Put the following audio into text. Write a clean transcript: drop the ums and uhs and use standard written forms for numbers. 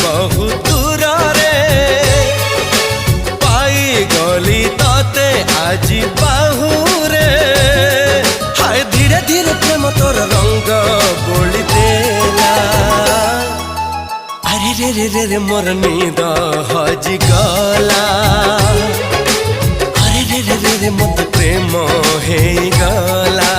बहु दूर रे पाई गली तते आज बाहुरे हाय धीरे धीरे प्रेम तोर रंग बोली देला अरे रे रे रे रे मोर नींद हजी गला अरे रे रे रे रे मत प्रेम हे गला।